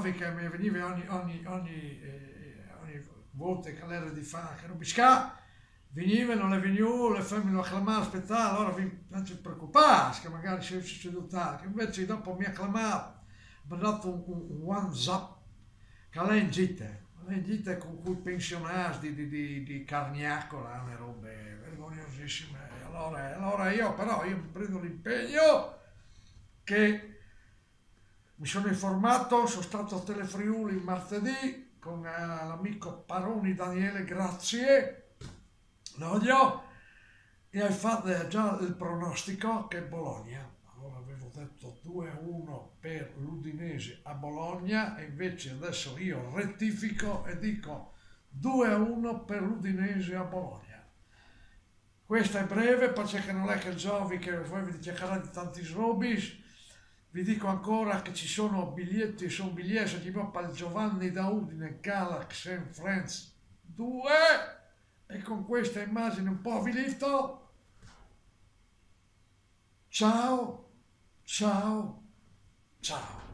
Giovi che mi veniva ogni volta che l'era di fare, che non bisca, veniva, non le veniva, le femmine lo acclamavano, aspettava, allora non ci preoccupare, che magari si è seduta, che invece dopo mi acclamava, mi ha dato un WhatsApp, che lei in gita con quei pensionati di Carniacola, una robe vergognosissime. Allora io mi prendo l'impegno che mi sono informato, sono stato a Telefriuli martedì con l'amico Paroni Daniele, grazie, Nodio, e hai fatto già il pronostico che è Bologna. Allora avevo detto 2-1 per l'Udinese a Bologna e invece adesso io rettifico e dico 2-1 per l'Udinese a Bologna. Questa è breve perché non è che Giovi che poi vi cercherà di tanti snobis. Vi dico ancora che ci sono biglietti, sono biglietti di Papa Giovanni da Udine, Galaxy and Friends 2, e con questa immagine un po' avvilito. Ciao, ciao, ciao.